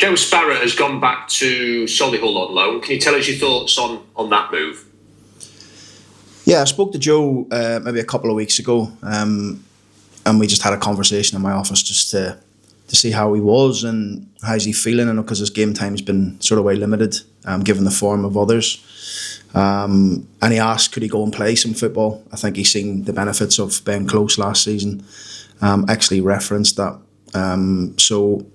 Joe Sbarra has gone back to Solihull on loan. Can you tell us your thoughts on that move? Yeah, I spoke to Joe maybe a couple of weeks ago, and we just had a conversation in my office just to see how he was and how's he feeling. I know because his game time's been sort of way limited, given the form of others. And he asked, could he go and play some football? I think he's seen the benefits of being close last season. Actually referenced that. So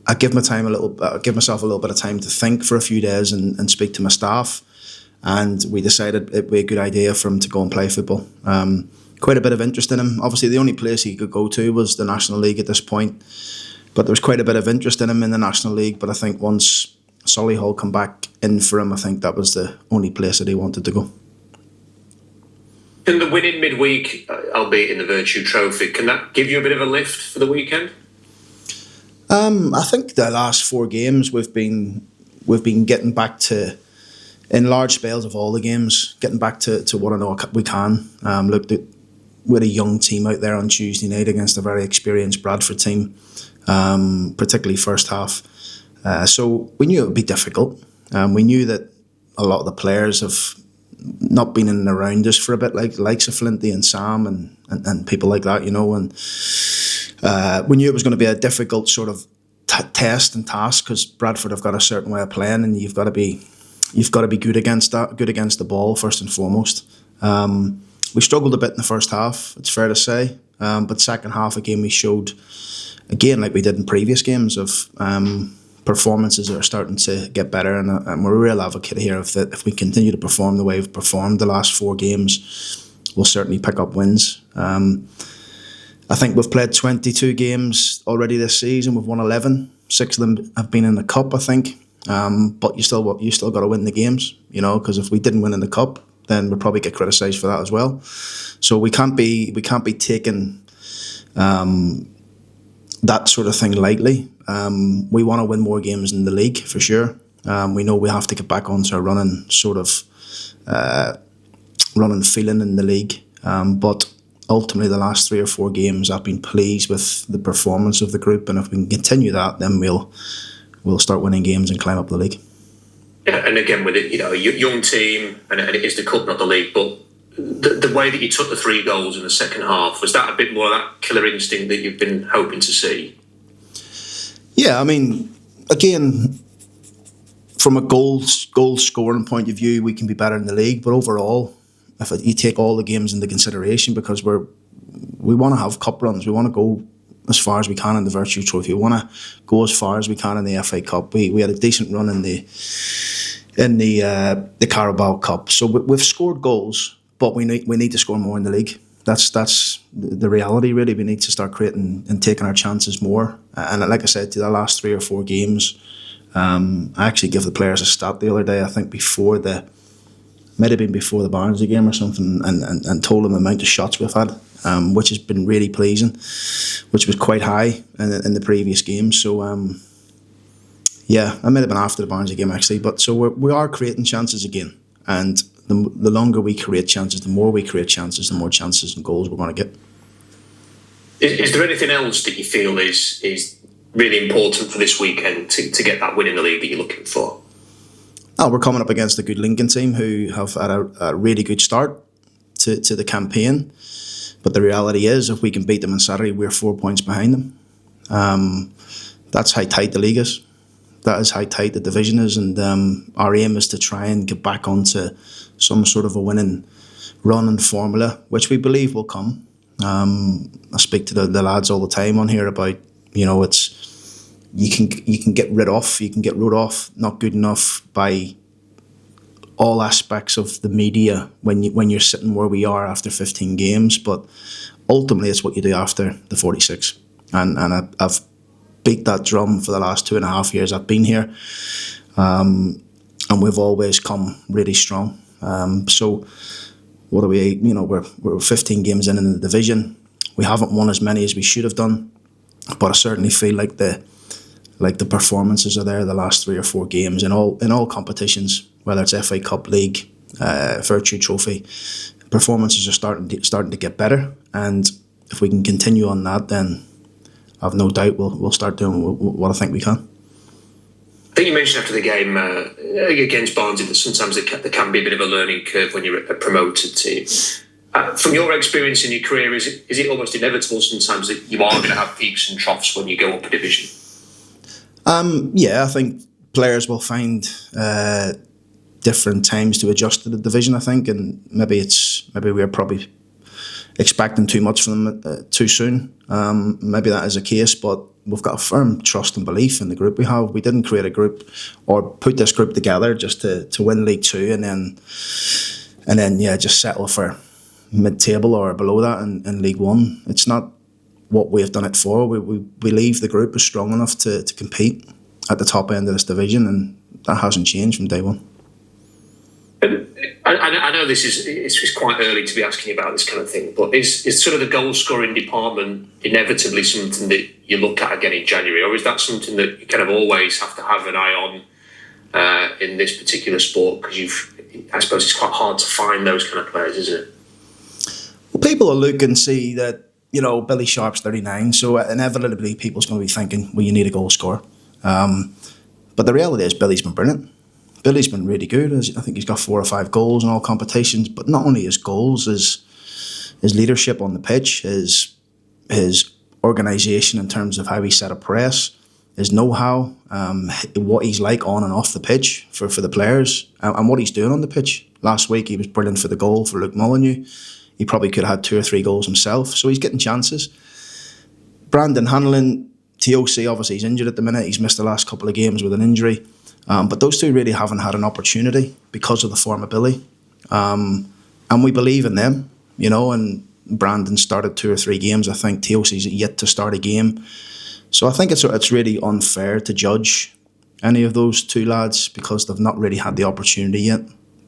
I give myself a little bit of time to think for a few days and speak to my staff. And we decided it'd be a good idea for him to go and play football. Quite a bit of interest in him. Obviously, the only place he could go to was the National League at this point. But there was quite a bit of interest in him in the National League. But I think once Solihull come back in for him, I think that was the only place that he wanted to go. Can the win in midweek, albeit in the Virtue Trophy, can that give you a bit of a lift for the weekend? I think the last 4 games we've been getting back to, in large spells of all the games, getting back to what I know we can. Look, we had a young team out there on Tuesday night against a very experienced Bradford team, particularly first half. So we knew it would be difficult. We knew that a lot of the players have not been in and around us for a bit, like likes of Flinty and Sam and people like that, you know. And we knew it was going to be a difficult sort of test and task because Bradford have got a certain way of playing, and you've got to be good against that, good against the ball first and foremost. We struggled a bit in the first half, it's fair to say, but second half again we showed, again like we did in previous games, of performances that are starting to get better, and we're a real advocate here of that. If we continue to perform the way we've performed the last 4 games, we'll certainly pick up wins. I think we've played 22 games already this season. We've won 11. 6 of them have been in the cup, I think. But you still got to win the games, you know, because if we didn't win in the cup, then we'll probably get criticised for that as well. So we can't be taking that sort of thing lightly. We want to win more games in the league for sure. We know we have to get back onto a running feeling in the league. But ultimately, the last 3 or 4 games, I've been pleased with the performance of the group, and if we can continue that, then we'll start winning games and climb up the league. Yeah, and again with it, you know, a young team, and it is the cup, not the league. But the way that you took the 3 goals in the second half, was that a bit more of that killer instinct that you've been hoping to see? Yeah, I mean, again, from a goal scoring point of view, we can be better in the league. But overall, if you take all the games into consideration, because we want to have cup runs, we want to go as far as we can in the Virtue Trophy, we want to go as far as we can in the FA Cup. We had a decent run in the Carabao Cup, so we've scored goals, but we need to score more in the league. That's the reality, really. We need to start creating and taking our chances more. And like I said, to the last 3 or 4 games, I actually gave the players a stat the other day. I think might have been before the Barnsley game or something, and told them the amount of shots we've had, which has been really pleasing, which was quite high in the previous game. So yeah, that might have been after the Barnsley game actually. But so we are creating chances again, and the longer we create chances, the more we create chances, the more chances and goals we're going to get. Is there anything else that you feel is really important for this weekend to get that win in the league that you're looking for? We're coming up against a good Lincoln team who have had a really good start to the campaign. But the reality is, if we can beat them on Saturday, we're 4 points behind them. That's how tight the league is. That is how tight the division is. And our aim is to try and get back onto some sort of a winning run and formula, which we believe will come. I speak to the lads all the time on here about, you know, you can get wrote off not good enough by all aspects of the media when you're sitting where we are after 15 games, but ultimately it's what you do after the 46. And I've beat that drum for the last 2.5 years I've been here, and we've always come really strong. So what are we? You know, we're 15 games in the division. We haven't won as many as we should have done, but I certainly feel like the performances are there the last 3 or 4 games in all competitions, whether it's FA Cup, League, Virtue Trophy. Performances are starting to get better, and if we can continue on that, then I've no doubt we'll start doing what I think we can. think you mentioned after the game against Barnsley that sometimes there can be a bit of a learning curve when you're a promoted team. From your experience in your career, is it almost inevitable sometimes that you are going to have peaks and troughs when you go up a division? Yeah, I think players will find different times to adjust to the division, I think, and maybe we're probably expecting too much from them too soon. Maybe that is the case, but we've got a firm trust and belief in the group we have. We didn't create a group or put this group together just to win League Two and then just settle for mid-table or below that in League One. It's not what we've done it for. We believe the group is strong enough to compete at the top end of this division, and that hasn't changed from day one. And I know it's quite early to be asking about this kind of thing, but is sort of the goal scoring department inevitably something that you look at again in January, or is that something that you kind of always have to have an eye on in this particular sport? Because I suppose it's quite hard to find those kind of players, isn't it? Well, people will look and see that, Billy Sharp's 39, so inevitably people's going to be thinking, well, you need a goal scorer. But the reality is Billy's been brilliant. Billy's been really good. I think he's got 4 or 5 goals in all competitions, but not only his goals, his leadership on the pitch, his organisation in terms of how he set a press, his know-how, what he's like on and off the pitch for the players, and what he's doing on the pitch. Last week he was brilliant for the goal for Luke Molyneux. He probably could have had 2 or 3 goals himself, so he's getting chances. Brandon Hanlon, TOC, obviously he's injured at the minute. He's missed the last couple of games with an injury. But those two really haven't had an opportunity because of the form of Billy. And we believe in them, and Brandon started 2 or 3 games. I think TOC's yet to start a game. So I think it's really unfair to judge any of those 2 lads because they've not really had the opportunity yet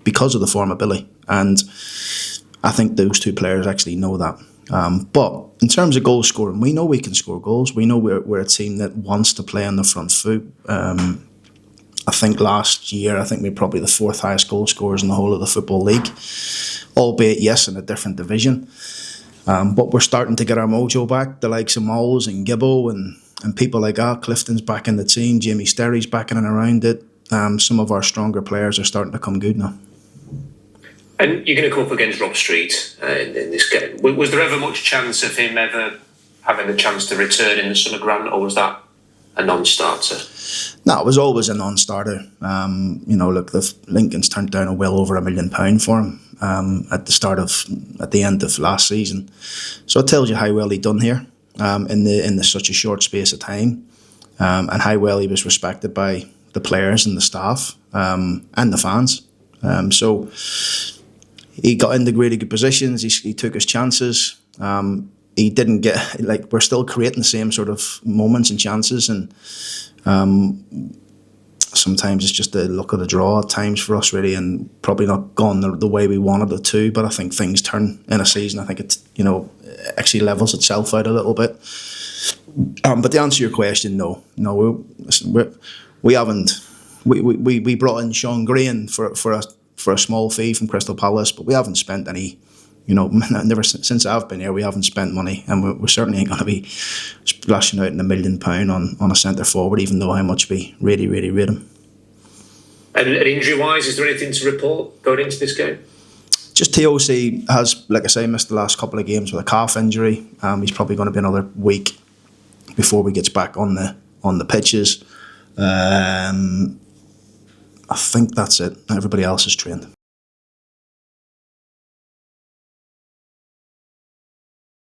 because of the form of Billy. And I think those 2 players actually know that. But in terms of goal scoring, we know we can score goals. We know we're a team that wants to play on the front foot. I think last year, we're probably the 4th highest goal scorers in the whole of the Football League, albeit, yes, in a different division. But we're starting to get our mojo back, the likes of Moles and Gibbo and people like that. Clifton's back in the team, Jamie Sterry's back in and around it. Some of our stronger players are starting to come good now. And you're going to come up against Rob Street in this game. Was there ever much chance of him ever having the chance to return in the Summer Grant, or was that a non-starter? No, it was always a non-starter. Look, the Lincoln's turned down well over £1 million for him at the end of last season. So it tells you how well he done here in such a short space of time, and how well he was respected by the players and the staff and the fans. So he got into really good positions. He took his chances. He didn't get, we're still creating the same sort of moments and chances, and sometimes it's just the luck of the draw at times for us, really, and probably not gone the way we wanted it to. But I think things turn in a season. I think it actually levels itself out a little bit. But to answer your question, no, we haven't. We brought in Sean Green for a small fee from Crystal Palace, but we haven't spent any. Never since I've been here, we haven't spent money, and we certainly ain't going to be splashing out in £1 million on a centre forward, even though how much we really, really rate him. And injury-wise, is there anything to report going into this game? Just TOC has, like I say, missed the last couple of games with a calf injury. He's probably going to be another week before we gets back on the pitches. I think that's it. Everybody else is trained.